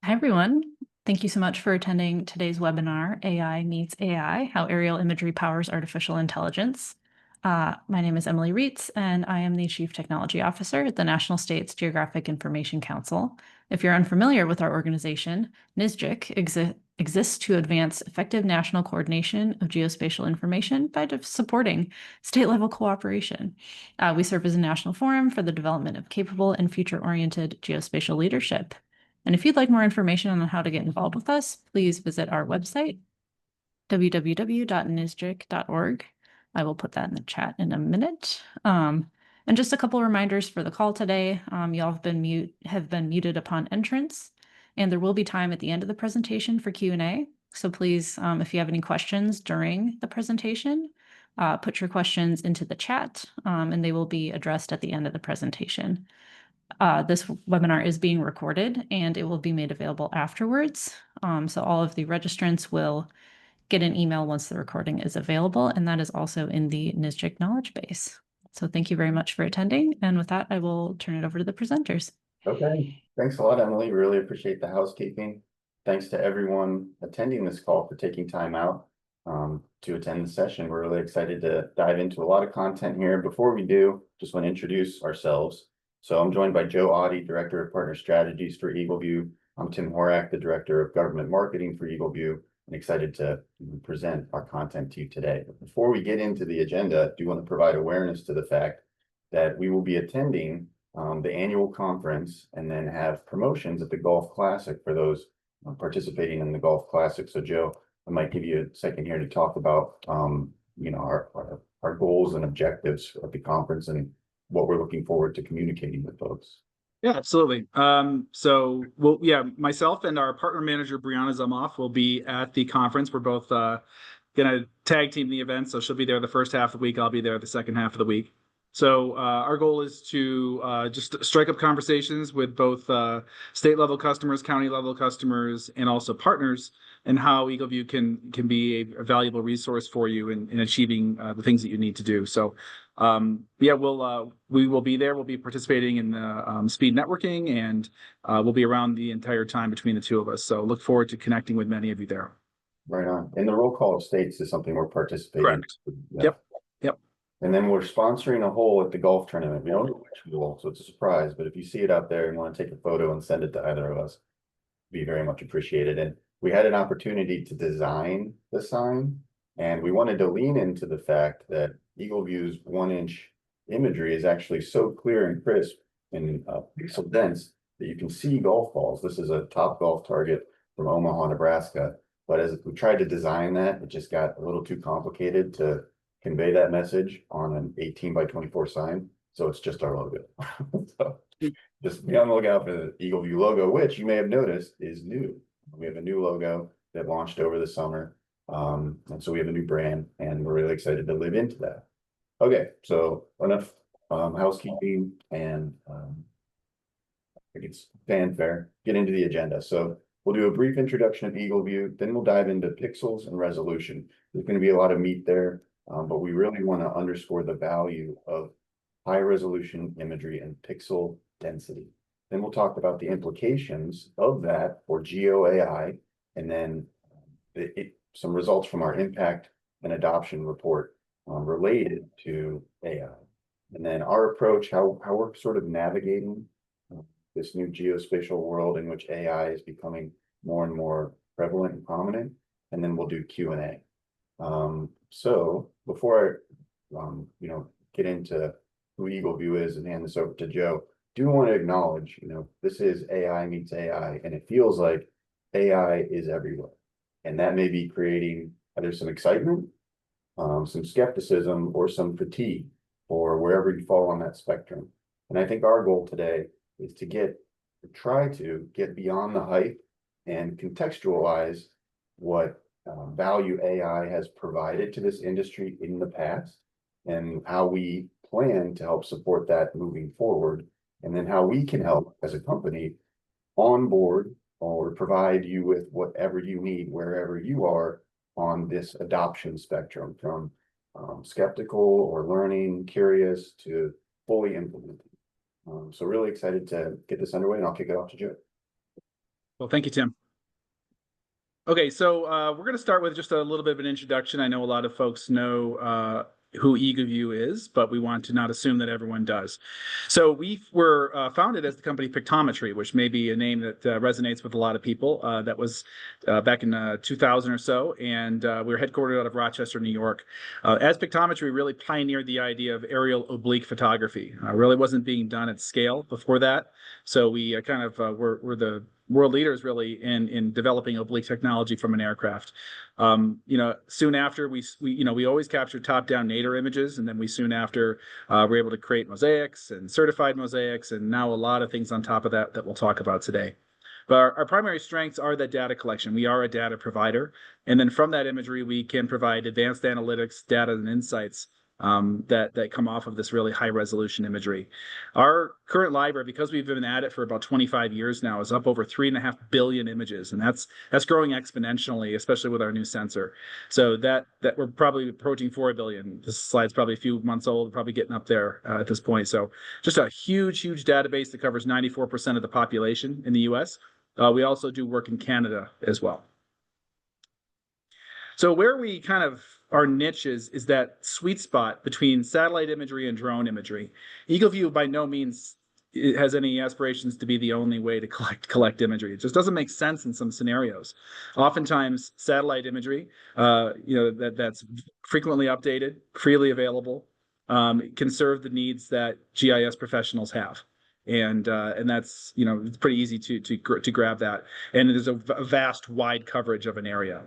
Hi, everyone. Thank you so much for attending today's webinar, AI Meets AI, How Aerial Imagery Powers Artificial Intelligence. My name is Emily Reitz, and I am the Chief Technology Officer at the National States Geographic Information Council. If you're unfamiliar with our organization, NSGIC exists to advance effective national coordination of geospatial information by supporting state-level cooperation. We serve as a national forum for the development of capable and future-oriented geospatial leadership. And if you'd like more information on how to get involved with us, please visit our website, www.nisgic.org. I will put that in the chat in a minute. And just a couple reminders for the call today. You all have been muted upon entrance, and there will be time at the end of the presentation for Q&A. So please, if you have any questions during the presentation, put your questions into the chat, and they will be addressed at the end of the presentation. This webinar is being recorded and it will be made available afterwards. So all of the registrants will get an email once the recording is available, and that is also in the NSGIC knowledge base. So thank you very much for attending. And with that, I will turn it over to the presenters. Okay, thanks a lot, Emily. Really appreciate the housekeeping. Thanks to everyone attending this call for taking time out to attend the session. We're really excited to dive into a lot of content here. Before we do, just want to introduce ourselves. So I'm joined by GeoAI, Director of Partner Strategies for Eagleview. I'm Tim Horak, the Director of Government Marketing for Eagleview, and excited to present our content to you today. But before we get into the agenda, I do want to provide awareness to the fact that we will be attending the annual conference and then have promotions at the Golf Classic for those participating in the Golf Classic. So Joe, I might give you a second here to talk about our goals and objectives of the conference and what we're looking forward to communicating with folks. Yeah, absolutely. Myself and our partner manager, Brianna Zamoff, will be at the conference. We're both going to tag team the event. So she'll be there the first half of the week. I'll be there the second half of the week. So our goal is to just strike up conversations with both state-level customers, county-level customers, and also partners, and how Eagleview can be a valuable resource for you in achieving the things that you need to do. So we will be there. We'll be participating in the speed networking, and we'll be around the entire time between the two of us. So look forward to connecting with many of you there. Right on. And the roll call of states is something we're participating in. Correct. Yep. And then we're sponsoring a hole at the golf tournament. We don't know which hole, so it's a surprise. But if you see it out there and want to take a photo and send it to either of us, it'd be very much appreciated. And we had an opportunity to design the sign, and we wanted to lean into the fact that Eagleview's 1-inch imagery is actually so clear and crisp and pixel dense that you can see golf balls. This is a top golf target from Omaha, Nebraska. But as we tried to design that, it just got a little too complicated to convey that message on an 18 by 24 sign. So it's just our logo. So just be on the lookout for the Eagleview logo, which you may have noticed is new. We have a new logo that launched over the summer. And so we have a new brand, and we're really excited to live into that. Okay, so enough housekeeping, and I think it's fanfare. Get into the agenda. So we'll do a brief introduction of Eagleview, then we'll dive into pixels and resolution. There's going to be a lot of meat there, but we really want to underscore the value of high resolution imagery and pixel density. Then we'll talk about the implications of that for GeoAI, and then some results from our impact and adoption report related to AI. And then our approach, how we're sort of navigating this new geospatial world in which AI is becoming more and more prevalent and prominent. And then we'll do Q&A. So before I get into who Eagleview is and hand this over to Joe, do want to acknowledge, this is AI Meets AI, and it feels like AI is everywhere. And that may be creating either some excitement, some skepticism, or some fatigue, or wherever you fall on that spectrum. And I think our goal today is to try to get beyond the hype and contextualize what value AI has provided to this industry in the past, and how we plan to help support that moving forward, and then how we can help as a company onboard or provide you with whatever you need wherever you are on this adoption spectrum, from skeptical or learning, curious, to fully implementing. So really excited to get this underway, and I'll kick it off to Joe. Well, thank you, Tim. Okay, so we're going to start with just a little bit of an introduction. I know a lot of folks know who Eagleview is, but we want to not assume that everyone does. So we were founded as the company Pictometry, which may be a name that resonates with a lot of people. That was back in 2000 or so, and we were headquartered out of Rochester, New York. As Pictometry, we really pioneered the idea of aerial oblique photography. Really wasn't being done at scale before that, so we kind of were the world leaders really in developing oblique technology from an aircraft. Soon after we always captured top-down nadir images, and then we soon after were able to create mosaics and certified mosaics, and now a lot of things on top of that we'll talk about today. But our primary strengths are that data collection. We are a data provider, and then from that imagery, we can provide advanced analytics, data, and insights that come off of this really high resolution imagery. Our current library, because we've been at it for about 25 years now, is up over 3.5 billion images, and that's growing exponentially, especially with our new sensor. So that we're probably approaching 4 billion. This slide's probably a few months old, probably getting up there at this point. So just a huge database that covers 94% of the population in the US. We also do work in Canada as well. So where we kind of our niche is that sweet spot between satellite imagery and drone imagery. Eagleview by no means has any aspirations to be the only way to collect imagery. It just doesn't make sense in some scenarios. Oftentimes, satellite imagery, that's frequently updated, freely available, can serve the needs that GIS professionals have. And that's it's pretty easy to grab that, and there's a vast wide coverage of an area.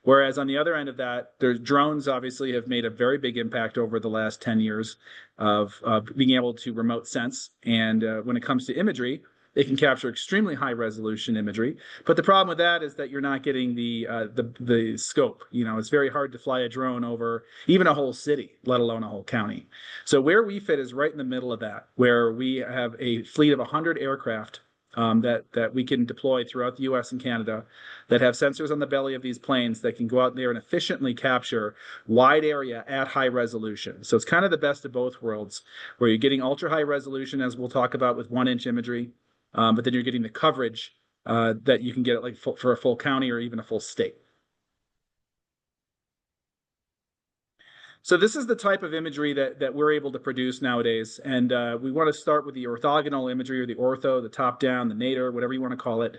Whereas on the other end of that, there's drones obviously have made a very big impact over the last 10 years of being able to remote sense, and when it comes to imagery, they can capture extremely high resolution imagery. But the problem with that is that you're not getting the scope. It's very hard to fly a drone over even a whole city, let alone a whole county. So where we fit is right in the middle of that, where we have a fleet of 100 aircraft that we can deploy throughout the US and Canada that have sensors on the belly of these planes that can go out there and efficiently capture wide area at high resolution. So it's kind of the best of both worlds, where you're getting ultra high resolution, as we'll talk about with 1-inch imagery, but then you're getting the coverage that you can get for a full county or even a full state. So this is the type of imagery that we're able to produce nowadays, and we want to start with the orthogonal imagery, or the ortho, the top-down, the nadir, whatever you want to call it.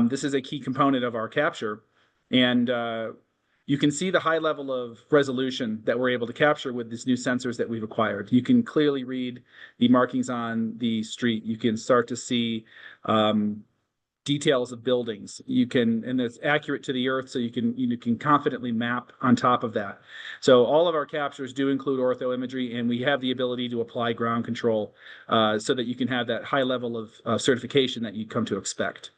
This is a key component of our capture, and you can see the high level of resolution that we're able to capture with these new sensors that we've acquired. You can clearly read the markings on the street. You can start to see details of buildings. And it's accurate to the earth, so you can confidently map on top of that. So all of our captures do include ortho imagery, and we have the ability to apply ground control so that you can have that high level of certification that you come to expect.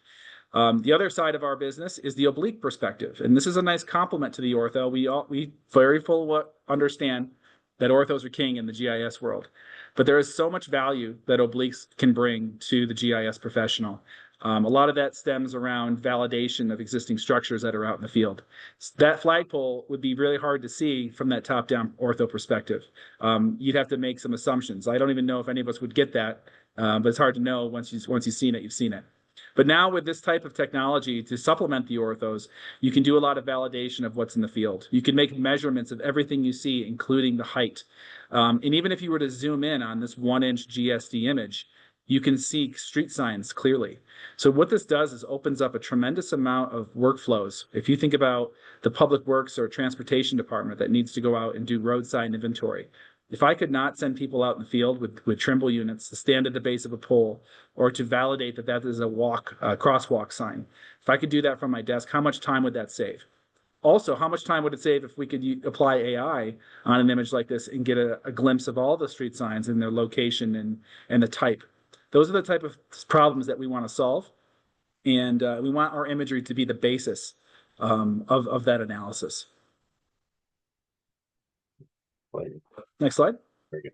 The other side of our business is the oblique perspective, and this is a nice complement to the ortho. We very full understand that orthos are king in the GIS world, but there is so much value that obliques can bring to the GIS professional. A lot of that stems around validation of existing structures that are out in the field. That flagpole would be really hard to see from that top-down ortho perspective. You'd have to make some assumptions. I don't even know if any of us would get that, but it's hard to know once you've seen it, you've seen it. But now with this type of technology to supplement the orthos, you can do a lot of validation of what's in the field. You can make measurements of everything you see, including the height. And even if you were to zoom in on this 1-inch GSD image, you can see street signs clearly. So what this does is opens up a tremendous amount of workflows. If you think about the public works or transportation department that needs to go out and do roadside inventory, if I could not send people out in the field with Trimble units to stand at the base of a pole or to validate that is a crosswalk sign, if I could do that from my desk, how much time would that save? Also, how much time would it save if we could apply AI on an image like this and get a glimpse of all the street signs and their location and the type? Those are the type of problems that we want to solve, and we want our imagery to be the basis of that analysis. Next slide. Very good.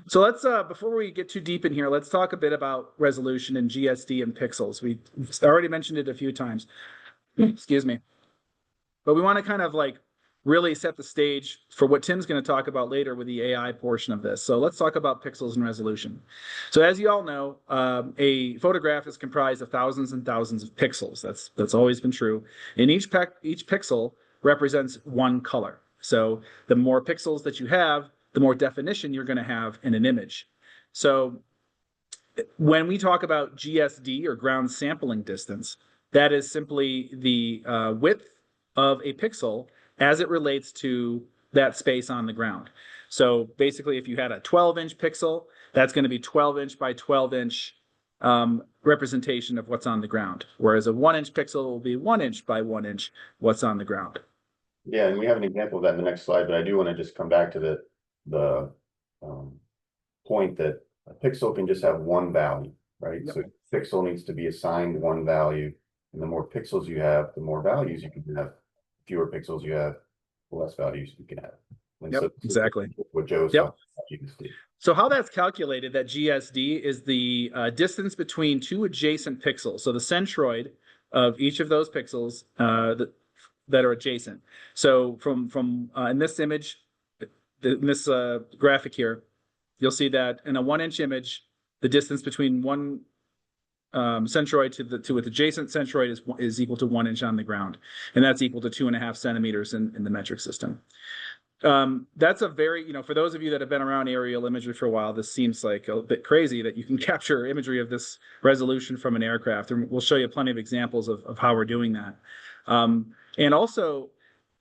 So let's, before we get too deep in here, let's talk a bit about resolution and GSD and pixels. We already mentioned it a few times. Excuse me. But we want to kind of really set the stage for what Tim's going to talk about later with the AI portion of this. So let's talk about pixels and resolution. So as you all know, a photograph is comprised of thousands and thousands of pixels. That's always been true. And each pixel represents one color. So the more pixels that you have, the more definition you're going to have in an image. So when we talk about GSD, or ground sampling distance, that is simply the width of a pixel as it relates to that space on the ground. So basically, if you had a 12-inch pixel, that's going to be 12-inch by 12-inch representation of what's on the ground, whereas a 1-inch pixel will be 1-inch by 1-inch what's on the ground. Yeah, and we have an example of that in the next slide, but I do want to just come back to the point that a pixel can just have one value, right? Yep. So pixel needs to be assigned one value, and the more pixels you have, the more values you can have. Fewer pixels you have, the less values you can have. And Yep, so exactly. What Joe's Yep. talking about, GSD. So how that's calculated, that GSD, is the distance between two adjacent pixels. So the centroid of each of those pixels that are adjacent. So from in this image, in this graphic here, you'll see that in a 1-inch image, the distance between one centroid to its adjacent centroid is equal to 1 inch on the ground, and that's equal to 2.5 centimeters in the metric system. That's a very, for those of you that have been around aerial imagery for a while, this seems like a bit crazy that you can capture imagery of this resolution from an aircraft, and we'll show you plenty of examples of how we're doing that. And also,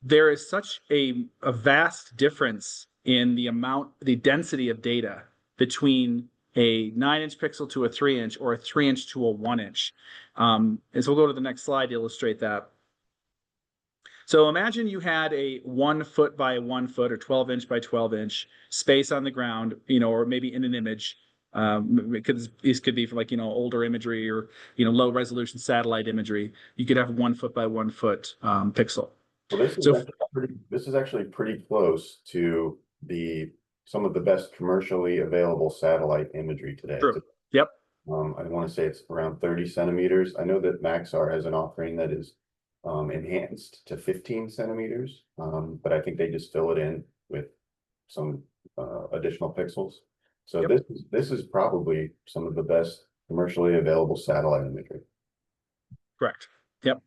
there is such a vast difference in the density of data between a 9-inch pixel to a 3-inch, or a 3-inch to a 1-inch. And so we'll go to the next slide to illustrate that. So imagine you had a 1 foot by 1 foot, or 12-inch by 12-inch space on the ground, or maybe in an image. This could be for older imagery, or low resolution satellite imagery. You could have 1 foot by 1 foot pixel. Well, this is actually pretty close to some of the best commercially available satellite imagery today. True. Yep. I want to say it's around 30 centimeters. I know that Maxar has an offering that is enhanced to 15 centimeters, but I think they just fill it in with some additional pixels. So Yep. this is probably some of the best commercially available satellite imagery. Correct. Yep.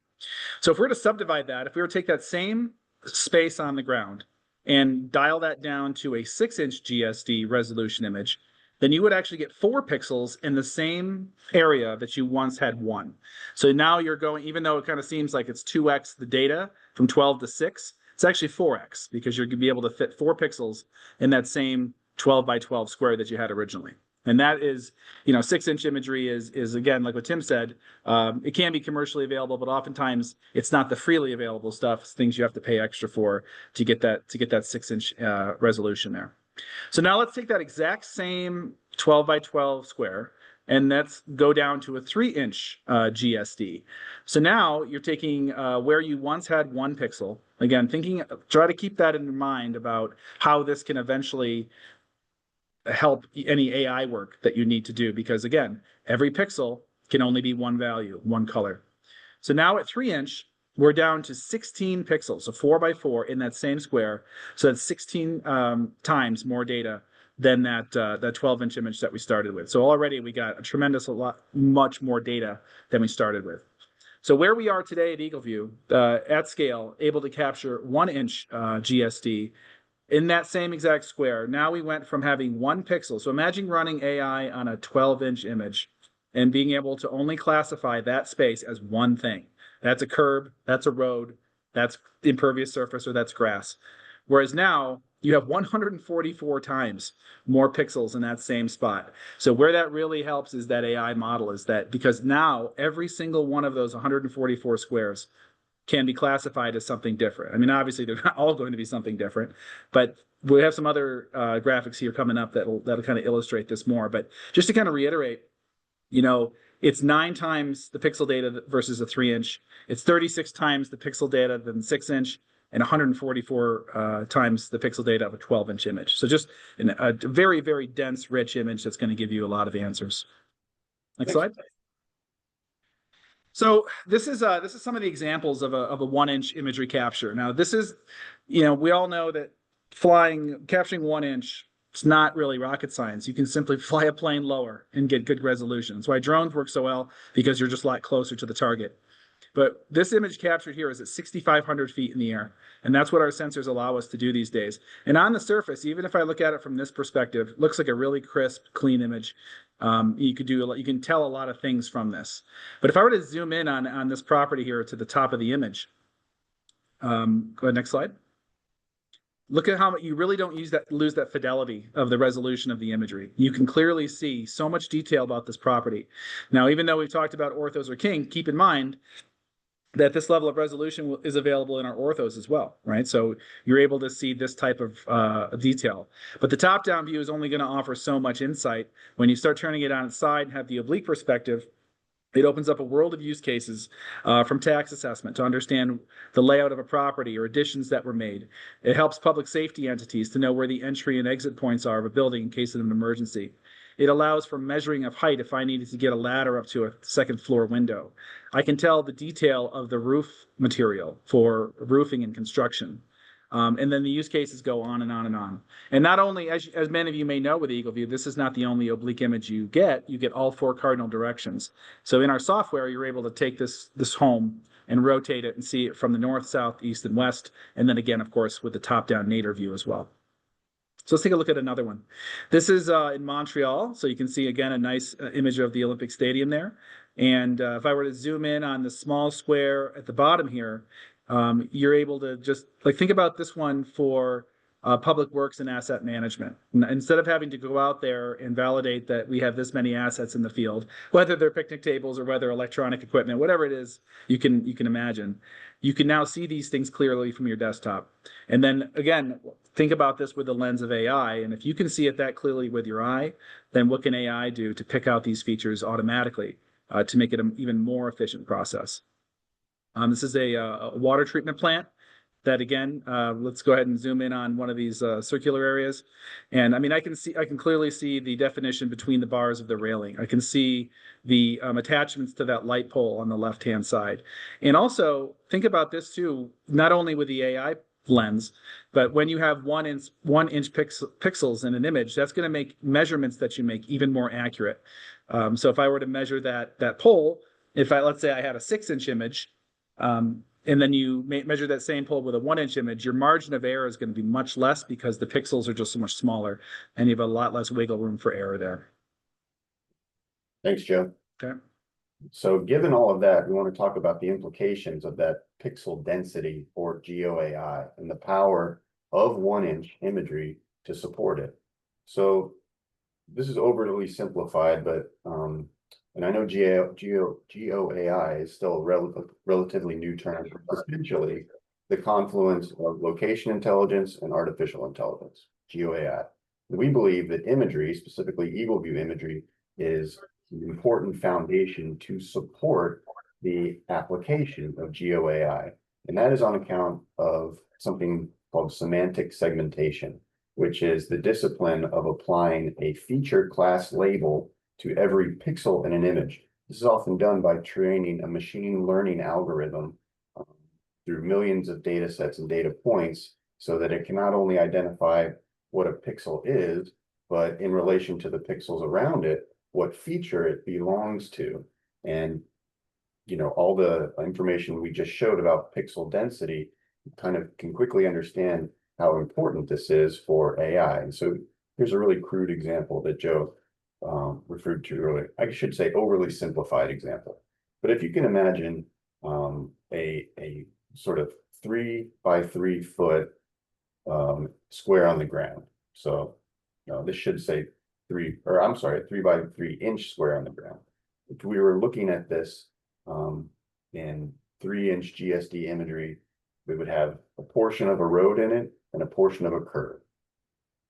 So if we were to subdivide that, if we were to take that same space on the ground and dial that down to a 6-inch GSD resolution image, then you would actually get 4 pixels in the same area that you once had 1. So now you're going, even though it kind of seems like it's 2x the data from 12 to 6, it's actually 4x, because you're going to be able to fit 4 pixels in that same 12 by 12 square that you had originally. And that is, 6-inch imagery is again, like what Tim said, it can be commercially available, but oftentimes it's not the freely available stuff. It's things you have to pay extra for to get that 6-inch resolution there. So now let's take that exact same 12 by 12 square, and let's go down to a 3-inch GSD. So now you're taking where you once had 1 pixel. Again, try to keep that in mind about how this can eventually help any AI work that you need to do, because again, every pixel can only be one value, one color. So now at 3-inch, we're down to 16 pixels, so 4 by 4 in that same square. So that's 16 times more data than that 12-inch image that we started with. So already we got much more data than we started with. So where we are today at Eagleview, at scale, able to capture 1-inch GSD in that same exact square. Now we went from having 1 pixel. So imagine running AI on a 12-inch image and being able to only classify that space as one thing. That's a curb, that's a road, that's impervious surface, or that's grass. Whereas now you have 144 times more pixels in that same spot. So where that really helps is that AI model, is that because now every single one of those 144 squares can be classified as something different. I mean, obviously they're not all going to be something different, but we have some other graphics here coming up that'll kind of illustrate this more. But just to kind of reiterate, it's 9 times the pixel data versus a 3-inch. It's 36 times the pixel data than 6-inch, and 144 times the pixel data of a 12-inch image. So just a very, very dense, rich image that's going to give you a lot of answers. Next slide. So this is some of the examples of a 1-inch imagery capture. Now this is, you know, we all know that capturing 1-inch, it's not really rocket science. You can simply fly a plane lower and get good resolution. That's why drones work so well, because you're just a lot closer to the target. But this image captured here is at 6,500 feet in the air. And that's what our sensors allow us to do these days. And on the surface, even if I look at it from this perspective, it looks like a really crisp, clean image. You can tell a lot of things from this. But if I were to zoom in on this property here to the top of the image, go ahead, next slide. Look at how you really don't lose that fidelity of the resolution of the imagery. You can clearly see so much detail about this property. Now, even though we've talked about orthos are king, keep in mind that this level of resolution is available in our orthos as well, right? So you're able to see this type of detail. But the top-down view is only going to offer so much insight. When you start turning it on its side and have the oblique perspective, it opens up a world of use cases from tax assessment to understand the layout of a property or additions that were made. It helps public safety entities to know where the entry and exit points are of a building in case of an emergency. It allows for measuring of height if I needed to get a ladder up to a second floor window. I can tell the detail of the roof material for roofing and construction. And then the use cases go on and on and on. And not only, as many of you may know with Eagleview, this is not the only oblique image you get all 4 cardinal directions. So in our software, you're able to take this home and rotate it and see it from the north, south, east, and west. And then again, of course, with the top-down nadir view as well. So let's take a look at another one. This is in Montreal. So you can see, again, a nice image of the Olympic Stadium there. And if I were to zoom in on the small square at the bottom here, you're able to just think about this one for public works and asset management. Instead of having to go out there and validate that we have this many assets in the field, whether they're picnic tables or whether electronic equipment, whatever it is, you can imagine. You can now see these things clearly from your desktop. And then again, think about this with the lens of AI. And if you can see it that clearly with your eye, then what can AI do to pick out these features automatically to make it an even more efficient process? This is a water treatment plant that, again, let's go ahead and zoom in on one of these circular areas. And I mean, I can clearly see the definition between the bars of the railing. I can see the attachments to that light pole on the left-hand side. And also think about this too, not only with the AI lens, but when you have 1-inch pixels in an image, that's going to make measurements that you make even more accurate. So if I were to measure that pole, let's say I had a 6-inch image, and then you measure that same pole with a 1-inch image, your margin of error is going to be much less because the pixels are just so much smaller, and you have a lot less wiggle room for error there. Thanks, Joe. Okay. So given all of that, we want to talk about the implications of that pixel density or GeoAI and the power of 1-inch imagery to support it. So this is overly simplified, but and I know GeoAI is still a relatively new term, essentially the confluence of location intelligence and artificial intelligence, GeoAI. We believe that imagery, specifically Eagleview imagery, is an important foundation to support the application of GeoAI. And that is on account of something called semantic segmentation, which is the discipline of applying a feature class label to every pixel in an image. This is often done by training a machine learning algorithm through millions of data sets and data points so that it can not only identify what a pixel is, but in relation to the pixels around it, what feature it belongs to. And, you know, all the information we just showed about pixel density kind of can quickly understand how important this is for AI. And so here's a really crude example that Joe referred to earlier. I should say overly simplified example. But if you can imagine a sort of 3 by 3 foot square on the ground. So this should say 3 by 3 inch square on the ground. If we were looking at this in 3-inch GSD imagery, we would have a portion of a road in it and a portion of a curve.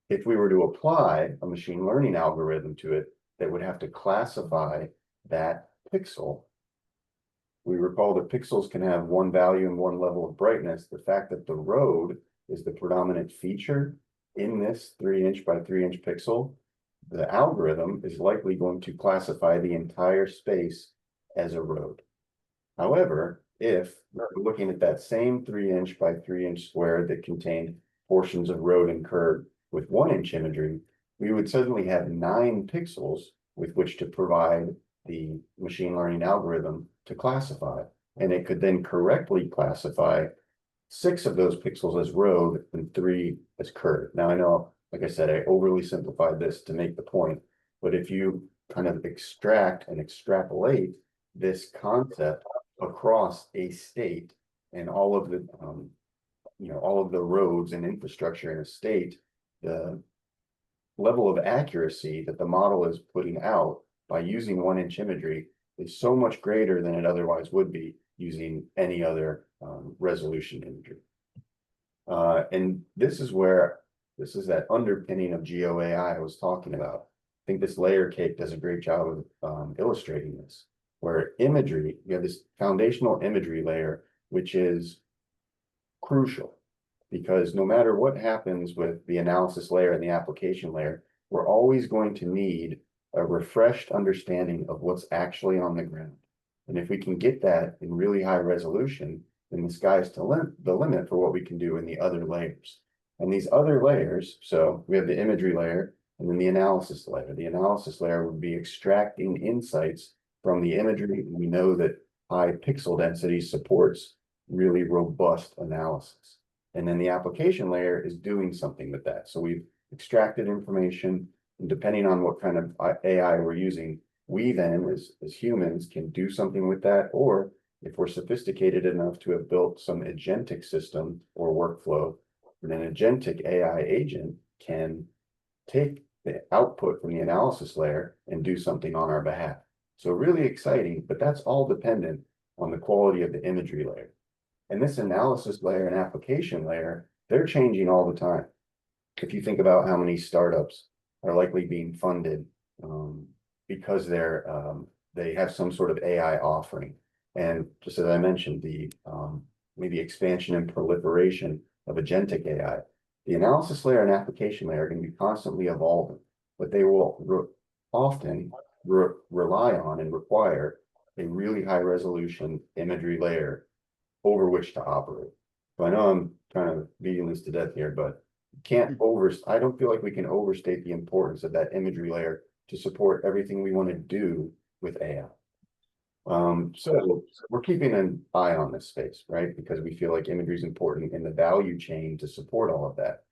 If we were to apply a machine learning algorithm to it that would have to classify that pixel, we recall that pixels can have one value and one level of brightness. The fact that the road is the predominant feature in this 3-inch by 3-inch pixel, the algorithm is likely going to classify the entire space as a road. However, if we're looking at that same 3" by 3" square that contained portions of road and curb with 1" imagery, we would suddenly have 9 pixels with which to provide the machine learning algorithm to classify. And it could then correctly classify 6 of those pixels as road and 3 as curb. Now I know, like I said, I overly simplified this to make the point, but if you kind of extract and extrapolate this concept across a state and all of the all of the roads and infrastructure in a state, the level of accuracy that the model is putting out by using 1" imagery is so much greater than it otherwise would be using any other resolution imagery. And this is that underpinning of GeoAI I was talking about. I think this layer cake does a great job of illustrating this, where imagery, you have this foundational imagery layer, which is crucial because no matter what happens with the analysis layer and the application layer, we're always going to need a refreshed understanding of what's actually on the ground. And if we can get that in really high resolution, then the sky's the limit for what we can do in the other layers. And these other layers, so we have the imagery layer and then the analysis layer. The analysis layer would be extracting insights from the imagery. And we know that high pixel density supports really robust analysis. And then the application layer is doing something with that. So we've extracted information, and depending on what kind of AI we're using, we then, as humans, can do something with that. Or if we're sophisticated enough to have built some agentic system or workflow, then an agentic AI agent can take the output from the analysis layer and do something on our behalf. So really exciting, but that's all dependent on the quality of the imagery layer. And this analysis layer and application layer, they're changing all the time. If you think about how many startups are likely being funded because they have some sort of AI offering. And just as I mentioned, the maybe expansion and proliferation of agentic AI, the analysis layer and application layer are going to be constantly evolving, but they will often rely on and require a really high resolution imagery layer over which to operate. So I know I'm kind of beating this to death here, but I don't feel like we can overstate the importance of that imagery layer to support everything we want to do with AI. So we're keeping an eye on this space, right? Because we feel like imagery is important in the value chain to support all of that.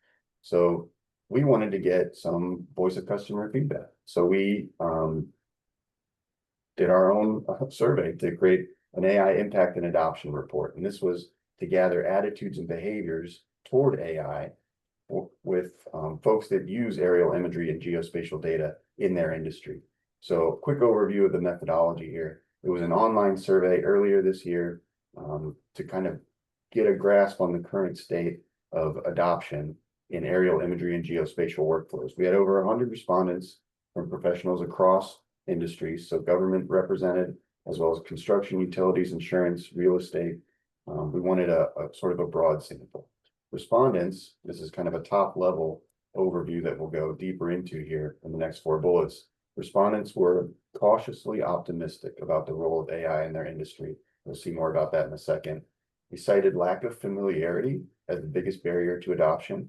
So we wanted to get some voice of customer feedback. So we did our own survey to create an AI impact and adoption report. And this was to gather attitudes and behaviors toward AI with folks that use aerial imagery and geospatial data in their industry. So quick overview of the methodology here. It was an online survey earlier this year to kind of get a grasp on the current state of adoption in aerial imagery and geospatial workflows. We had over 100 respondents from professionals across industries, so government represented, as well as construction, utilities, insurance, real estate. We wanted a sort of a broad sample. Respondents, this is kind of a top level overview that we'll go deeper into here in the next 4 bullets. Respondents were cautiously optimistic about the role of AI in their industry. We'll see more about that in a second. We cited lack of familiarity as the biggest barrier to adoption.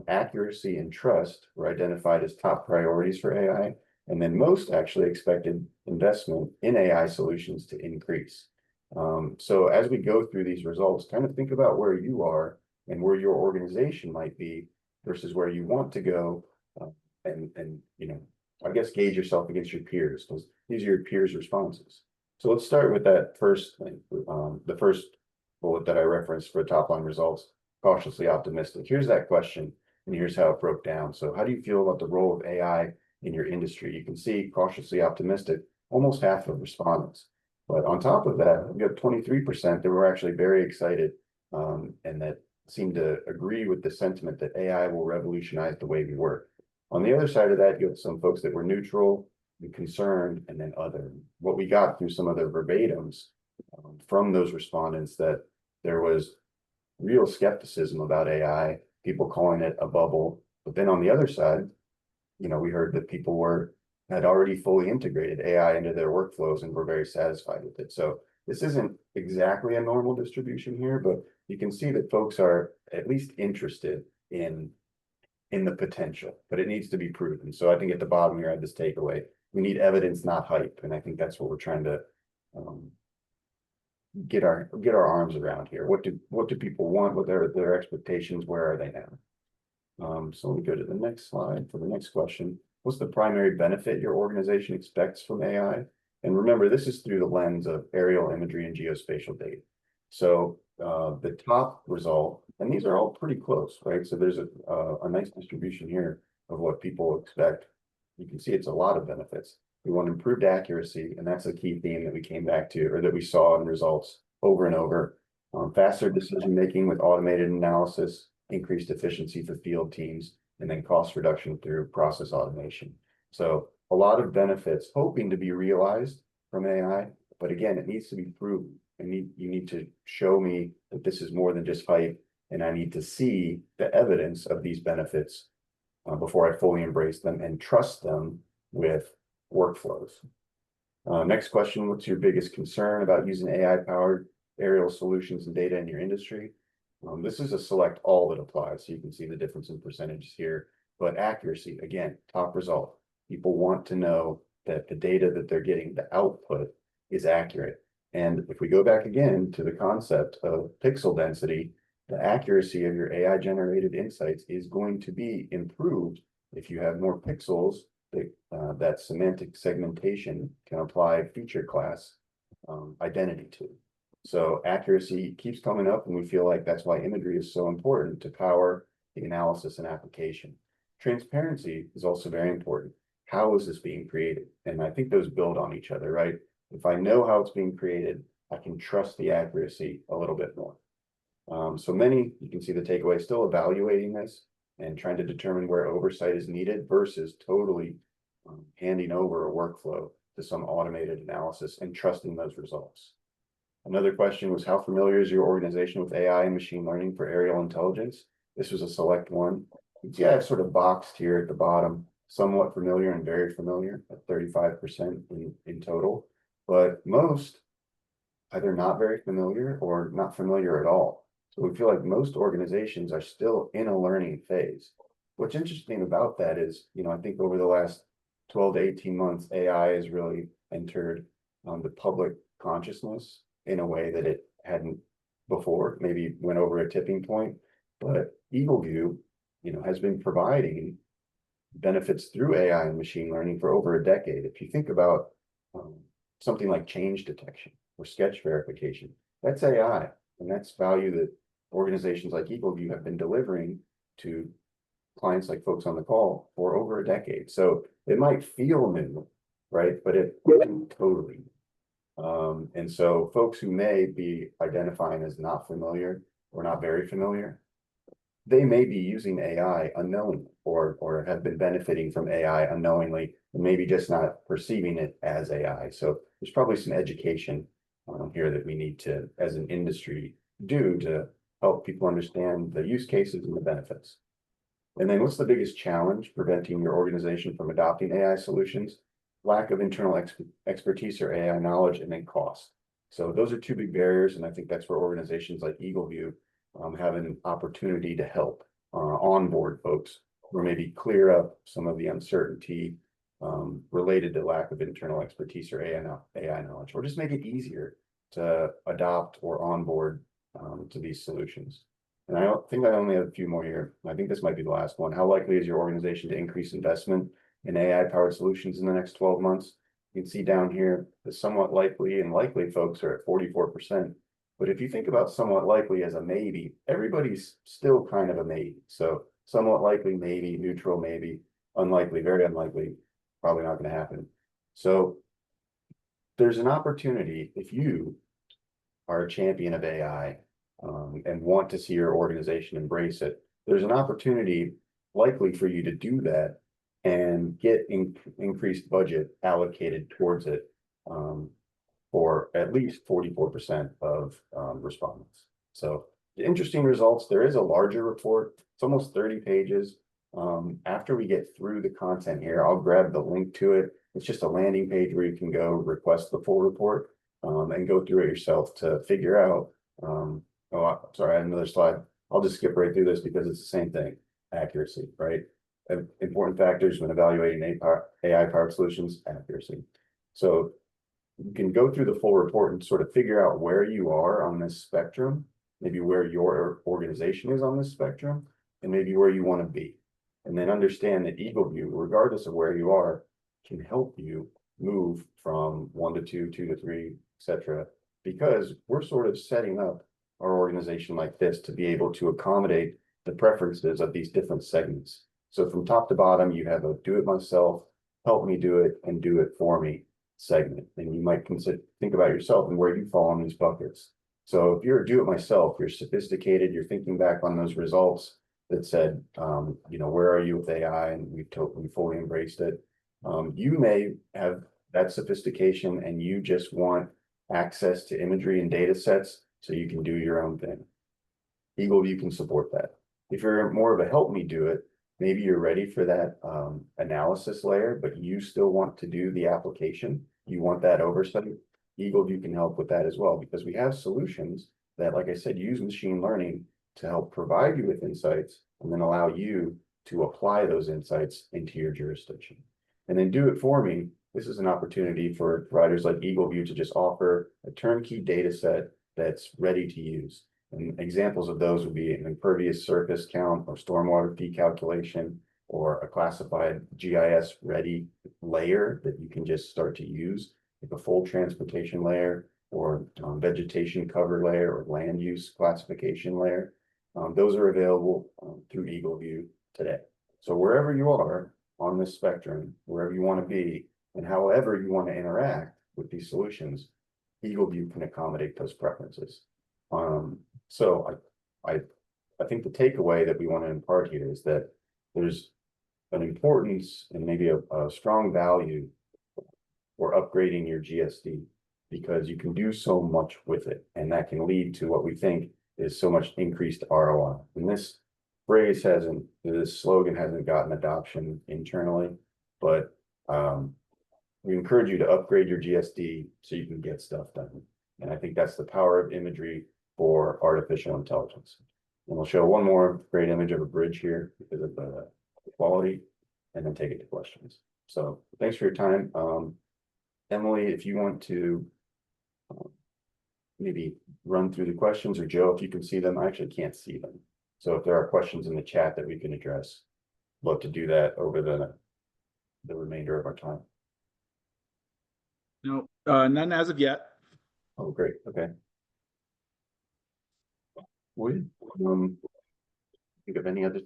Accuracy and trust were identified as top priorities for AI. And then most actually expected investment in AI solutions to increase. So as we go through these results, kind of think about where you are and where your organization might be versus where you want to go, and I guess gauge yourself against your peers, because these are your peers' responses. So let's start with that first thing, the first bullet that I referenced for top line results, cautiously optimistic. Here's that question, and here's how it broke down. So how do you feel about the role of AI in your industry? You can see cautiously optimistic, almost half of respondents. But on top of that, we have 23% that were actually very excited and that seem to agree with the sentiment that AI will revolutionize the way we work. On the other side of that, you have some folks that were neutral, concerned, and then other. What we got through some of the verbatims from those respondents, that there was real skepticism about AI, people calling it a bubble. But then on the other side, we heard that people had already fully integrated AI into their workflows and were very satisfied with it. So This isn't exactly a normal distribution here, but you can see that folks are at least interested in the potential, but it needs to be proven. So I think at the bottom here, I have this takeaway. We need evidence, not hype. And I think that's what we're trying to get our arms around here. What do people want? What are their expectations? Where are they now? So let me go to the next slide for the next question. What's the primary benefit your organization expects from AI? And remember, this is through the lens of aerial imagery and geospatial data. So the top result, and these are all pretty close, right? So there's a nice distribution here of what people expect. You can see it's a lot of benefits. We want improved accuracy, and that's a key theme that we came back to, or that we saw in results over and over. Faster decision-making with automated analysis, increased efficiency for field teams, and then cost reduction through process automation. So a lot of benefits hoping to be realized from AI, but again, it needs to be proven. You need to show me that this is more than just hype, and I need to see the evidence of these benefits before I fully embrace them and trust them with workflows. Next question, what's your biggest concern about using AI-powered aerial solutions and data in your industry? This is a select all that applies, so you can see the difference in percentages here. But accuracy, again, top result. People want to know that the data that they're getting, the output, is accurate. And if we go back again to the concept of pixel density, the accuracy of your AI-generated insights is going to be improved if you have more pixels that semantic segmentation can apply feature class identity to. So accuracy keeps coming up, and we feel like that's why imagery is so important to power the analysis and application. Transparency is also very important. How is this being created? And I think those build on each other, right? If I know how it's being created, I can trust the accuracy a little bit more. So many, you can see the takeaway, still evaluating this and trying to determine where oversight is needed versus totally handing over a workflow to some automated analysis and trusting those results. Another question was, how familiar is your organization with AI and machine learning for aerial intelligence? This was a select one. You can see I have sort of boxed here at the bottom, somewhat familiar and very familiar at 35% in total, but most either not very familiar or not familiar at all. So we feel like most organizations are still in a learning phase. What's interesting about that is, I think over the last 12 to 18 months, AI has really entered the public consciousness in a way that it hadn't before, maybe went over a tipping point. But Eagleview, has been providing benefits through AI and machine learning for over a decade. If you think about something like change detection or sketch verification, that's AI, and that's value that organizations like Eagleview have been delivering to clients like folks on the call for over a decade. So it might feel new, right? But it isn't totally. And so folks who may be identifying as not familiar or not very familiar, they may be using AI unknowingly or have been benefiting from AI unknowingly and maybe just not perceiving it as AI. So there's probably some education here that we need to, as an industry, do to help people understand the use cases and the benefits. And then what's the biggest challenge preventing your organization from adopting AI solutions? Lack of internal expertise or AI knowledge, and then cost. So those are two big barriers, and I think that's where organizations like Eagleview have an opportunity to help onboard folks or maybe clear up some of the uncertainty related to lack of internal expertise or AI knowledge, or just make it easier to adopt or onboard to these solutions. And I don't think I only have a few more here. I think this might be the last one. How likely is your organization to increase investment in AI-powered solutions in the next 12 months? You can see down here, the somewhat likely and likely folks are at 44%. But if you think about somewhat likely as a maybe, everybody's still kind of a maybe. So somewhat likely, maybe, neutral, maybe, unlikely, very unlikely, probably not going to happen. So there's an opportunity if you are a champion of AI and want to see your organization embrace it, there's an opportunity likely for you to do that and get increased budget allocated towards it for at least 44% of respondents. So the interesting results, there is a larger report. It's almost 30 pages. After we get through the content here, I'll grab the link to it. It's just a landing page where you can go request the full report. and go through it yourself to figure out, sorry, I had another slide. I'll just skip right through this because it's the same thing, accuracy, right? Important factors when evaluating AI-powered solutions, accuracy. So you can go through the full report and sort of figure out where you are on this spectrum, maybe where your organization is on this spectrum, and maybe where you want to be. And then understand that Eagleview, regardless of where you are, can help you move from 1 to 2, 2 to 3, etc. Because we're sort of setting up our organization like this to be able to accommodate the preferences of these different segments. So from top to bottom, you have a do it myself, help me do it, and do it for me segment. And you might think about yourself and where you fall in these buckets. So if you're a do it myself, you're sophisticated, you're thinking back on those results that said, where are you with AI? And we fully embraced it. You may have that sophistication and you just want access to imagery and data sets so you can do your own thing. Eagleview can support that. If you're more of a help me do it, maybe you're ready for that analysis layer, but you still want to do the application. You want that oversight. Eagleview can help with that as well, because we have solutions that, like I said, use machine learning to help provide you with insights and then allow you to apply those insights into your jurisdiction. And then do it for me. This is an opportunity for providers like Eagleview to just offer a turnkey data set that's ready to use. And examples of those would be an impervious surface count or stormwater fee calculation or a classified GIS ready layer that you can just start to use, like a full transportation layer or vegetation cover layer or land use classification layer. Those are available through Eagleview today. So wherever you are on this spectrum, wherever you want to be, and however you want to interact with these solutions, Eagleview can accommodate those preferences. So I think the takeaway that we want to impart here is that there's an importance and maybe a strong value for upgrading your GSD, because you can do so much with it, and that can lead to what we think is so much increased ROI. And this slogan hasn't gotten adoption internally, but we encourage you to upgrade your GSD so you can get stuff done. And I think that's the power of imagery for artificial intelligence. And we'll show one more great image of a bridge here because of the quality, and then take it to questions. So thanks for your time. Emily, if you want to maybe run through the questions, or Joe, if you can see them. I actually can't see them. So if there are questions in the chat that we can address, love to do that over the remainder of our time. No, none as of yet. Oh, great. Okay. Would think of any other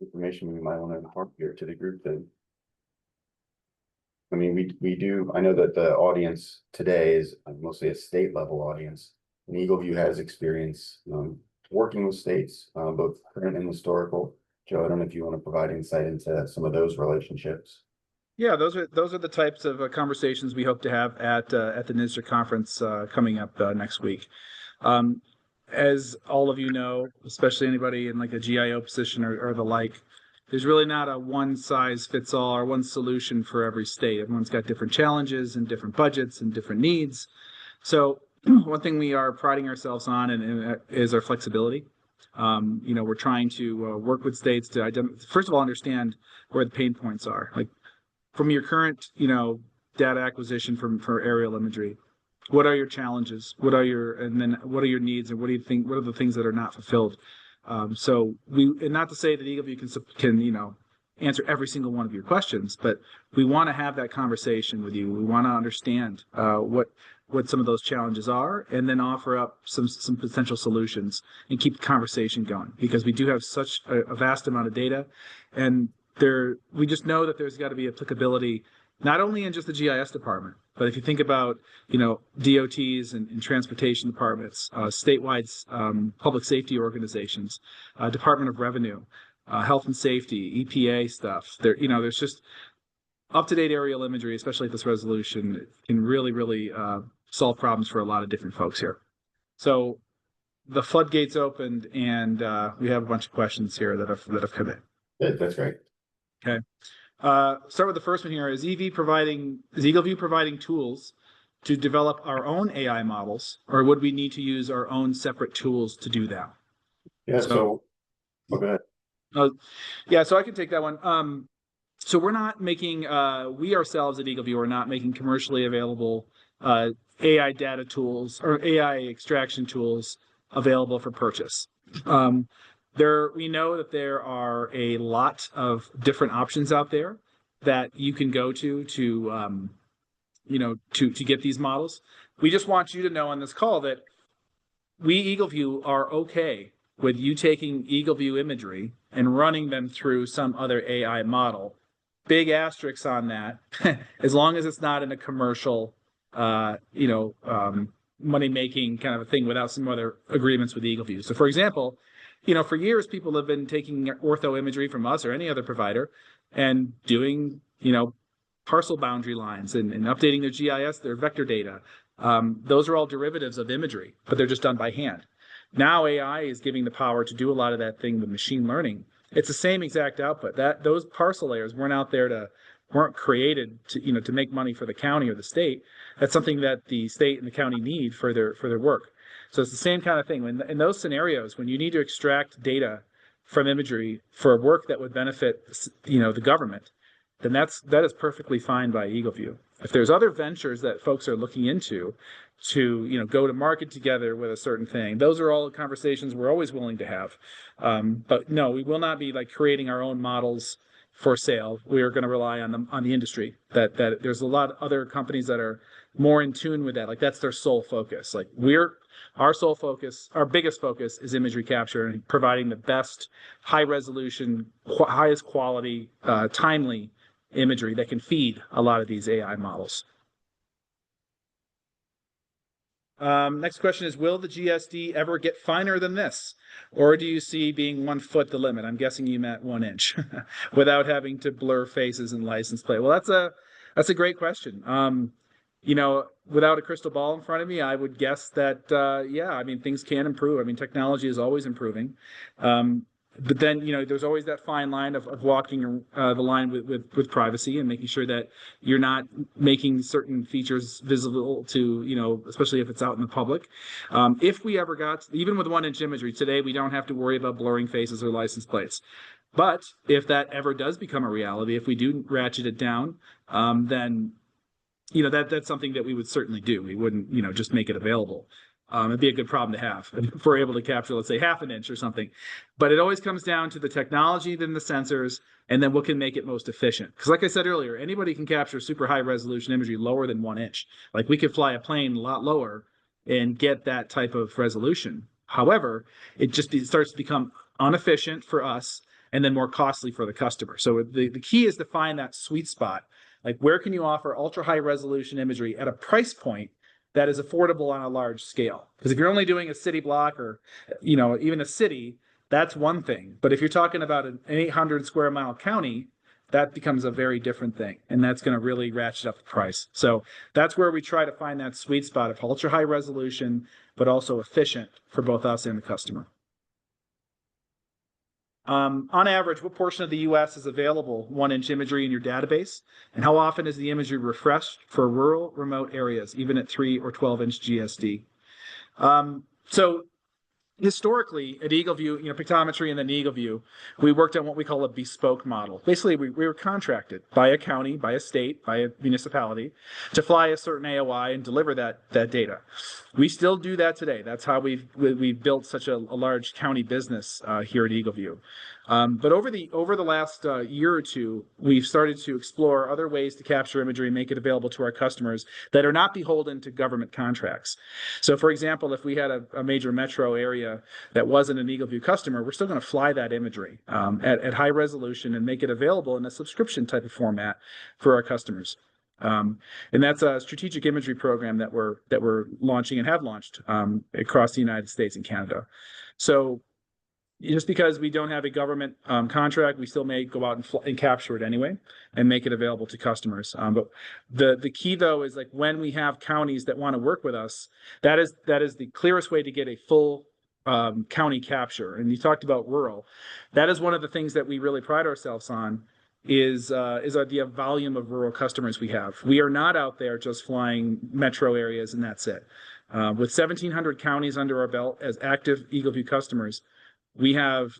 information we might want to impart here to the group then? I mean, we do. I know that the audience today is mostly a state level audience, and Eagleview has experience working with states, both current and historical. Joe, I don't know if you want to provide insight into some of those relationships. Yeah, those are the types of conversations we hope to have at the NSGIC conference coming up next week. As all of you know, especially anybody in like a GIO position or the like, there's really not a one size fits all or one solution for every state. Everyone's got different challenges and different budgets and different needs. So one thing we are priding ourselves on is our flexibility. We're trying to work with states to first of all, understand where the pain points are. Like from your current, data acquisition for aerial imagery, what are your challenges? What are your needs, and what are the things that are not fulfilled? So and not to say that Eagleview can answer every single one of your questions, but we want to have that conversation with you. We want to understand what some of those challenges are, and then offer up some potential solutions and keep the conversation going, because we do have such a vast amount of data, and we just know that there's got to be applicability not only in just the GIS department, but if you think about DOTs and transportation departments, statewide public safety organizations, Department of Revenue, health and safety, EPA stuff. There's just up-to-date aerial imagery, especially at this resolution, can really solve problems for a lot of different folks here. So the floodgates opened, and we have a bunch of questions here that have come in. Good, that's great. Okay. Start with the first one here. Is Eagleview providing tools to develop our own AI models, or would we need to use our own separate tools to do that? Yeah, so go ahead. Yeah, so I can take that one. So we're not making, we ourselves at Eagleview are not making commercially available AI data tools or AI extraction tools available for purchase. We know that there are a lot of different options out there that you can go to get these models. We just want you to know on this call that we Eagleview are okay with you taking Eagleview imagery and running them through some other AI model. Big asterisks on that, as long as it's not in a commercial, money-making kind of a thing without some other agreements with Eagleview. So, for example, for years people have been taking ortho imagery from us or any other provider and doing, parcel boundary lines and updating their GIS, their vector data. Those are all derivatives of imagery, but they're just done by hand. Now AI is giving the power to do a lot of that thing with machine learning. It's the same exact output. Those parcel layers weren't created to make money for the county or the state. That's something that the state and the county need for their work. So it's the same kind of thing. In those scenarios, when you need to extract data from imagery for work that would benefit the government, then that is perfectly fine by Eagleview. If there's other ventures that folks are looking into to go to market together with a certain thing, those are all conversations we're always willing to have. But no, we will not be creating our own models for sale. We are going to rely on the industry. That there's a lot of other companies that are more in tune with that. That's their sole focus. Our sole focus, our biggest focus is imagery capture and providing the best high resolution, highest quality, timely imagery that can feed a lot of these AI models. Next question is, will the GSD ever get finer than this? Or do you see being 1 foot the limit? I'm guessing you meant 1 inch without having to blur faces and license plate. Well, that's a great question. Without a crystal ball in front of me, I would guess that, things can improve. Technology is always improving. But then, there's always that fine line of walking the line with privacy and making sure that you're not making certain features visible to, especially if it's out in the public. If we ever got, even with 1 inch imagery today, we don't have to worry about blurring faces or license plates. But if that ever does become a reality, if we do ratchet it down, then, that's something that we would certainly do. We wouldn't, just make it available. It'd be a good problem to have if we're able to capture, let's say, 1/2 inch or something. But it always comes down to the technology, then the sensors, and then what can make it most efficient. Because like I said earlier, anybody can capture super high resolution imagery lower than 1 inch. We could fly a plane a lot lower and get that type of resolution. However, it starts to become inefficient for us and then more costly for the customer. So the key is to find that sweet spot. Where can you offer ultra high resolution imagery at a price point that is affordable on a large scale? Because if you're only doing a city block or, even a city, that's one thing. But if you're talking about an 800 square mile county, that becomes a very different thing. And that's going to really ratchet up the price. So that's where we try to find that sweet spot of ultra high resolution, but also efficient for both us and the customer. On average, what portion of the U.S. is available 1 inch imagery in your database? And how often is the imagery refreshed for rural, remote areas, even at 3 or 12 inch GSD? So historically at Eagleview, Pictometry and then Eagleview, we worked on what we call a bespoke model. Basically, we were contracted by a county, by a state, by a municipality to fly a certain AOI and deliver that data. We still do that today. That's how we've built such a large county business here at Eagleview. But over the last year or two, we've started to explore other ways to capture imagery and make it available to our customers that are not beholden to government contracts. So, for example, if we had a major metro area that wasn't an Eagleview customer, we're still going to fly that imagery at high resolution and make it available in a subscription type of format for our customers. And that's a strategic imagery program that we're launching and have launched across the United States and Canada. So just because we don't have a government contract, we still may go out and capture it anyway and make it available to customers. But the key, though, is when we have counties that want to work with us, that is the clearest way to get a full county capture. And you talked about rural. That is one of the things that we really pride ourselves on. is the volume of rural customers we have. We are not out there just flying metro areas and that's it. With 1,700 counties under our belt as active Eagleview customers, we have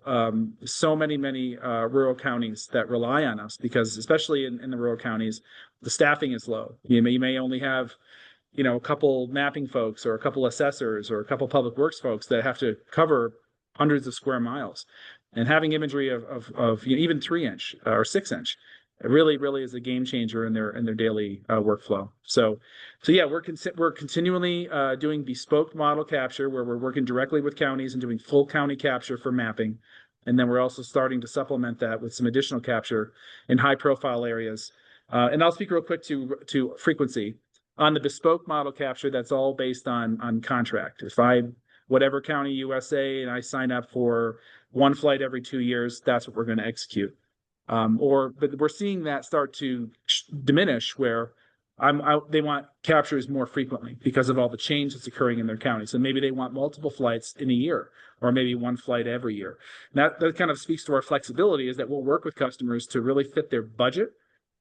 so many rural counties that rely on us because, especially in the rural counties, the staffing is low. You may only have a couple mapping folks or a couple assessors or a couple public works folks that have to cover hundreds of square miles. And having imagery of even 3-inch or 6-inch, it really is a game changer in their daily workflow. So yeah, we're continually doing bespoke model capture where we're working directly with counties and doing full county capture for mapping, and then we're also starting to supplement that with some additional capture in high profile areas. And I'll speak real quick to frequency. On the bespoke model capture, that's all based on contract. If whatever county USA and I sign up for one flight every 2 years, that's what we're going to execute. But we're seeing that start to diminish where they want captures more frequently because of all the change that's occurring in their county. So maybe they want multiple flights in a year, or maybe one flight every year. And that kind of speaks to our flexibility, is that we'll work with customers to really fit their budget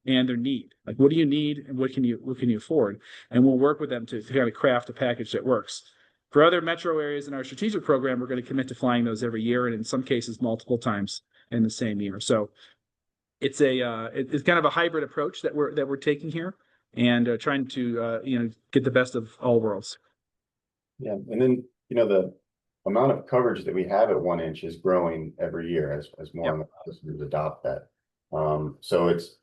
and their need. Like, what do you need and what can you afford? And we'll work with them to kind of craft a package that works. For other metro areas in our strategic program, we're going to commit to flying those every year, and in some cases multiple times in the same year. So it's kind of a hybrid approach that we're taking here, and trying to get the best of all worlds. Yeah, and then the amount of coverage that we have at 1 inch is growing every year as more customers adopt that. So it's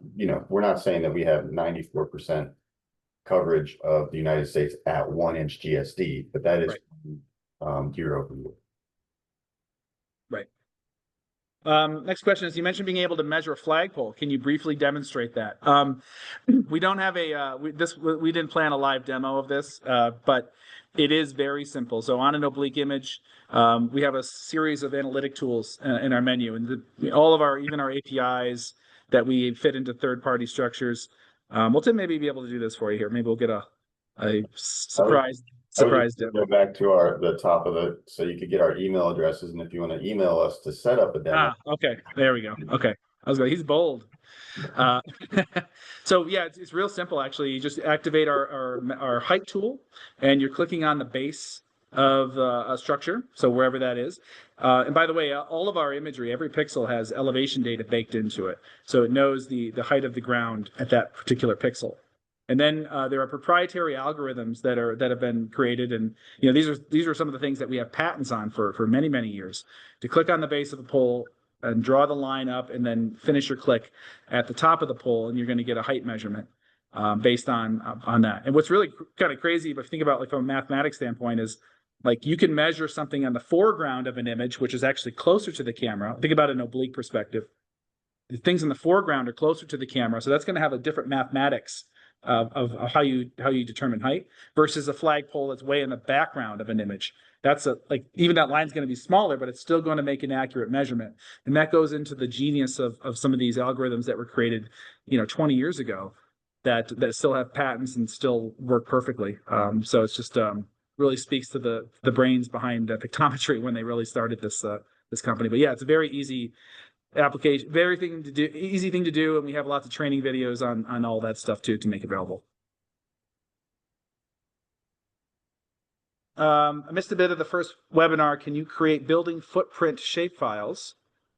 we're not saying that we have 94% coverage of the United States at 1 inch GSD, but that is year over year. Right. Next question is, you mentioned being able to measure a flagpole. Can you briefly demonstrate that? We don't have we didn't plan a live demo of this, but it is very simple. So on an oblique image, we have a series of analytic tools in our menu, and even our APIs that we fit into third-party structures. We'll maybe be able to do this for you here. Maybe we'll get a surprise demo. Go back to the top of so you could get our email addresses, and if you want to email us to set up a demo. Okay, there we go. Okay, he's bold. So yeah, it's real simple actually. You just activate our height tool, and you're clicking on the base of a structure, so wherever that is. And by the way, all of our imagery, every pixel has elevation data baked into it, so it knows the height of the ground at that particular pixel. And then there are proprietary algorithms that have been created, and these are some of the things that we have patents on for many years. To click on the base of a pole and draw the line up, and then finish your click at the top of the pole, and you're going to get a height measurement based on that. And what's really kind of crazy, but think about from a mathematics standpoint, is like you can measure something on the foreground of an image, which is actually closer to the camera. Think about an oblique perspective. The things in the foreground are closer to the camera, so that's going to have a different mathematics of how you determine height, versus a flagpole that's way in the background of an image. That's even that line's going to be smaller, but it's still going to make an accurate measurement. And that goes into the genius of some of these algorithms that were created 20 years ago that still have patents and still work perfectly. So it's just really speaks to the brains behind pictometry when they really started this company. But yeah, it's a very easy application, easy thing to do, and we have lots of training videos on all that stuff too to make available. I missed a bit of the first webinar. Can you create building footprint shapefiles?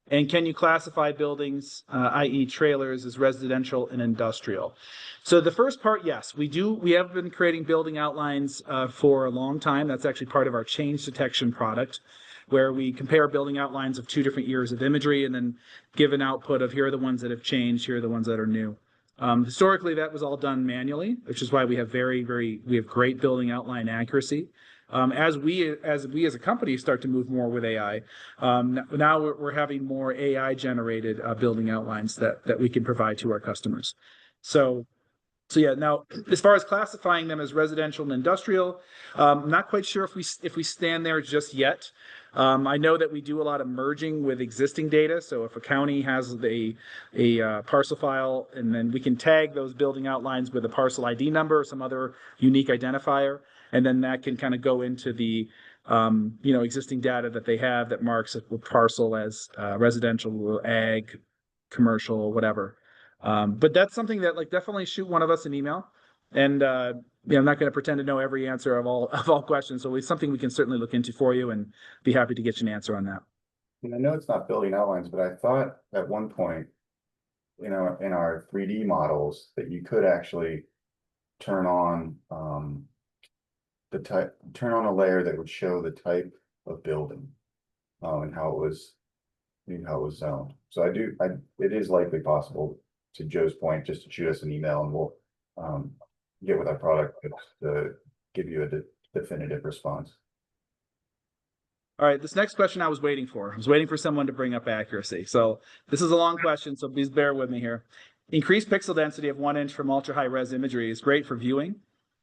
And can you classify buildings, i.e. trailers, as residential and industrial? So the first part, yes, we do. We have been creating building outlines for a long time. That's actually part of our change detection product, where we compare building outlines of 2 different years of imagery and then give an output of here are the ones that have changed, here are the ones that are new. Historically, that was all done manually, which is why we have great building outline accuracy. As we as a company start to move more with AI, now we're having more AI generated building outlines that we can provide to our customers. So yeah, now as far as classifying them as residential and industrial, I'm not quite sure if we stand there just yet. I know that we do a lot of merging with existing data. So if a county has a parcel file, and then we can tag those building outlines with a parcel ID number or some other unique identifier, and then that can kind of go into the existing data that they have that marks a parcel as residential, ag, commercial, whatever. But that's something that, like, definitely shoot one of us an email. And I'm not going to pretend to know every answer of all questions. So it's something we can certainly look into for you and be happy to get you an answer on that. And I know it's not building outlines, but I thought at one point, in our 3D models, that you could actually turn on turn on a layer that would show the type of building, and how it was zoned. So it is likely possible, to Joe's point, just to shoot us an email and we'll get with our product to give you a definitive response. All right, this next question I was waiting for. I was waiting for someone to bring up accuracy. So this is a long question, so please bear with me here. Increased pixel density of 1 inch from ultra high res imagery is great for viewing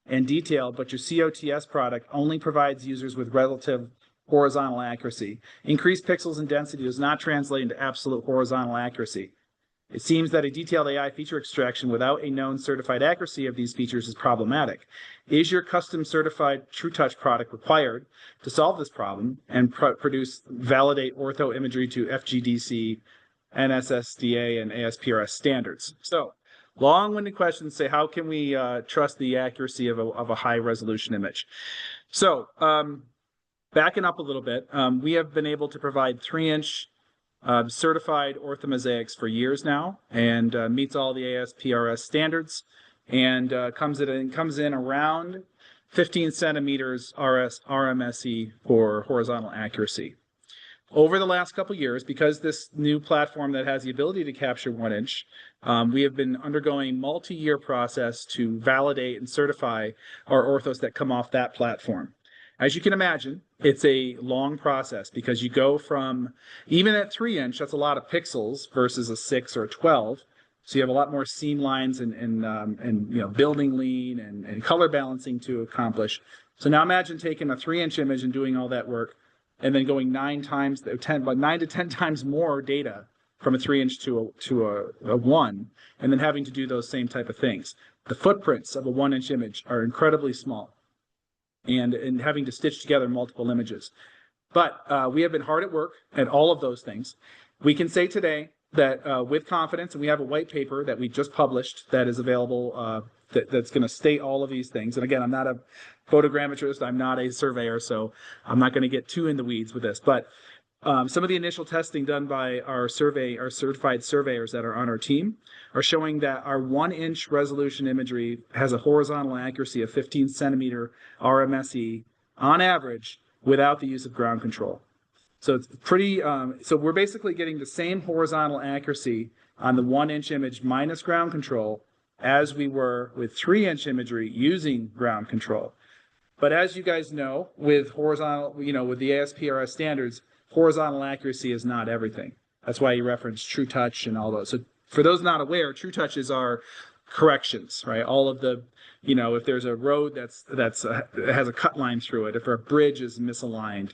and detail, but your COTS product only provides users with relative horizontal accuracy. Increased pixels and density does not translate into absolute horizontal accuracy. It seems that a detailed AI feature extraction without a known certified accuracy of these features is problematic. Is your custom certified TrueTouch product required to solve this problem and validate ortho imagery to FGDC, NSSDA, and ASPRS standards? So, long-winded questions say, how can we trust the accuracy of a high-resolution image? So, backing up a little bit, we have been able to provide 3-inch certified orthomosaics for years now, and meets all the ASPRS standards, and comes in around 15 centimeters RMSE for horizontal accuracy. Over the last couple of years, because this new platform that has the ability to capture 1 inch, we have been undergoing multi-year process to validate and certify our orthos that come off that platform. As you can imagine, it's a long process, because you go from, even at 3 inch, that's a lot of pixels versus a 6 or a 12. So you have a lot more seam lines and building lean and color balancing to accomplish. So now imagine taking a 3-inch image and doing all that work, and then going 9 to 10 times more data from a 3-inch to a 1, and then having to do those same type of things. The footprints of a 1-inch image are incredibly small, and having to stitch together multiple images. But we have been hard at work at all of those things. We can say today that with confidence, and we have a white paper that we just published that is available, that's going to state all of these things. And again, I'm not a photogrammetrist, I'm not a surveyor, so I'm not going to get too in the weeds with this. But some of the initial testing done by our certified surveyors that are on our team are showing that our 1-inch resolution imagery has a horizontal accuracy of 15 centimeter RMSE on average without the use of ground control. So it's pretty, so we're basically getting the same horizontal accuracy on the 1-inch image minus ground control as we were with 3-inch imagery using ground control. But as you guys know, with horizontal, with the ASPRS standards, horizontal accuracy is not everything. That's why you reference TrueTouch and all those. So for those not aware, TrueTouch is our corrections, right? All of the, if there's a road that has a cut line through it, if a bridge is misaligned,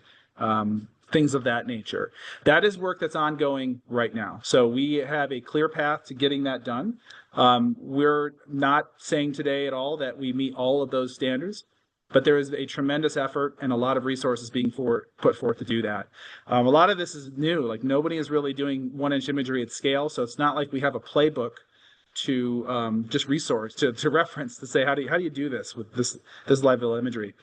things of that nature. That is work that's ongoing right now. So we have a clear path to getting that done. We're not saying today at all that we meet all of those standards, but there is a tremendous effort and a lot of resources being put forth to do that. A lot of this is new. Like, nobody is really doing 1-inch imagery at scale, so it's not like we have a playbook to just to reference to say how do you do this with this level of imagery.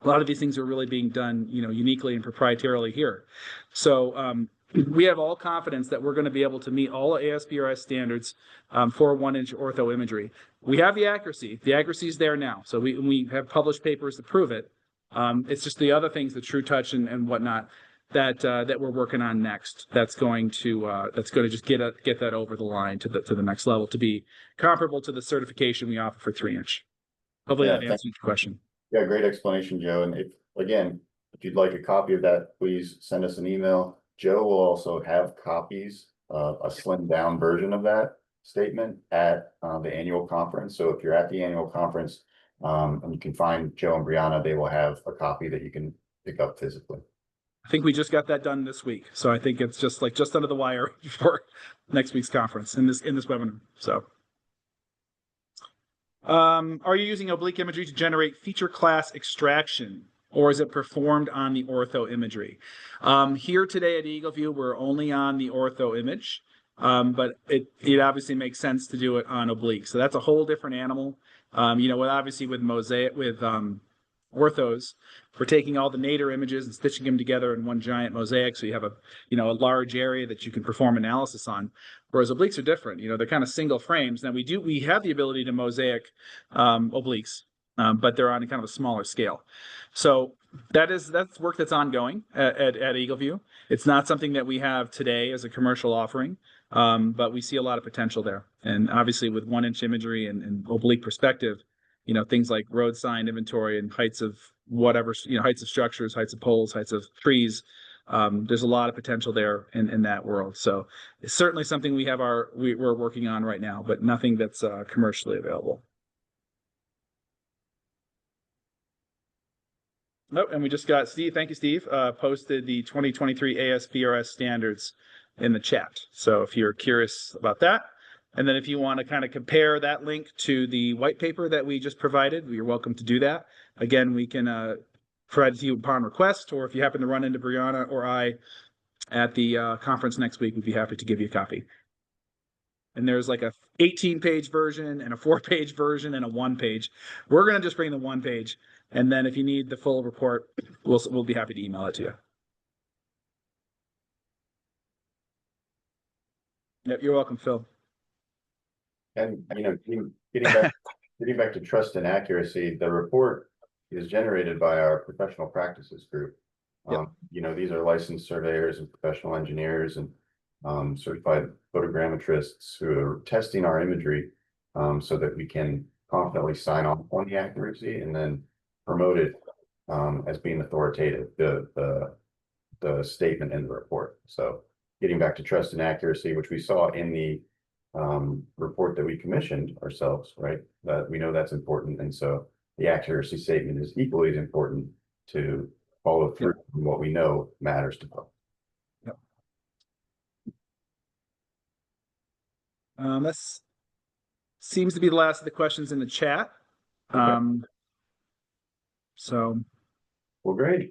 A lot of these things are really being done, uniquely and proprietarily here. So we have all confidence that we're going to be able to meet all ASPRS standards for 1-inch ortho imagery. We have the accuracy. The accuracy is there now. So we have published papers to prove it. It's just the other things, the TrueTouch and whatnot, that we're working on next. That's going to just get that over the line to the next level, to be comparable to the certification we offer for 3-inch. Hopefully that answers your question. Yeah, great explanation, Joe. And if you'd like a copy of that, please send us an email. Joe will also have copies of a slimmed down version of that statement at the annual conference. So if you're at the annual conference and you can find Joe and Brianna, they will have a copy that you can pick up physically. I think we just got that done this week. So I think it's just under the wire for next week's conference in this webinar. So are you using oblique imagery to generate feature class extraction, or is it performed on the ortho imagery? Here today at Eagleview, we're only on the ortho image. but it obviously makes sense to do it on oblique. So that's a whole different animal. Obviously with mosaic, with orthos, we're taking all the nadir images and stitching them together in one giant mosaic. So you have a large area that you can perform analysis on. Whereas obliques are different. They're kind of single frames. Now we have the ability to mosaic obliques, but they're on a kind of a smaller scale. So that's work that's ongoing at Eagleview. It's not something that we have today as a commercial offering, but we see a lot of potential there. And obviously with 1-inch imagery and oblique perspective, things like road sign inventory and heights of whatever, heights of structures, heights of poles, heights of trees. There's a lot of potential there in that world. So it's certainly something we're working on right now, but nothing that's commercially available. Oh, and we just got Steve. Thank you, Steve. Posted the 2023 ASPRS standards in the chat. So if you're curious about that, and then if you want to kind of compare that link to the white paper that we just provided, you're welcome to do that. Again, we can provide it to you upon request, or if you happen to run into Brianna or I at the conference next week, we'd be happy to give you a copy. And there's like a 18-page version and a 4-page version and a 1-page. We're going to just bring the 1-page. And then if you need the full report, we'll be happy to email it to you. Yep, you're welcome, Phil. And getting back to trust and accuracy, the report is generated by our professional practices group. Yep. These are licensed surveyors and professional engineers and certified photogrammetrists who are testing our imagery so that we can confidently sign off on the accuracy and then promote it as being authoritative, the statement in the report. So getting back to trust and accuracy, which we saw in the report that we commissioned ourselves, right? That we know that's important. And so the accuracy statement is equally as important to follow through on what we know matters to folks. Yep. That seems to be the last of the questions in the chat. Okay. So. Well, great.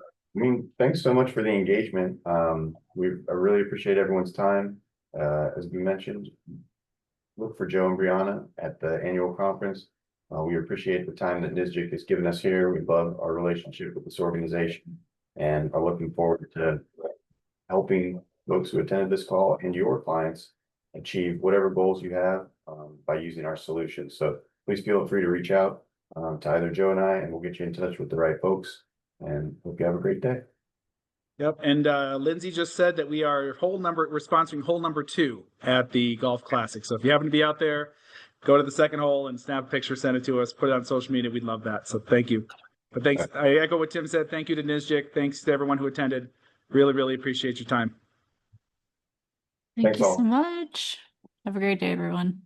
Thanks so much for the engagement. I really appreciate everyone's time. As we mentioned, look for Joe and Brianna at the annual conference. We appreciate the time that NSGIC has given us here. We love our relationship with this organization and are looking forward to helping folks who attended this call and your clients achieve whatever goals you have by using our solutions. So please feel free to reach out to either Joe and I, and we'll get you in touch with the right folks. And hope you have a great day. Yep, and Lindsay just said that we're sponsoring hole number 2 at the Golf Classic. So if you happen to be out there, go to the second hole and snap a picture, send it to us, put it on social media. We'd love that. So thank you. But thanks. I echo what Tim said. Thank you to NSGIC. Thanks to everyone who attended. Really, really appreciate your time. Thank you so much. Have a great day, everyone.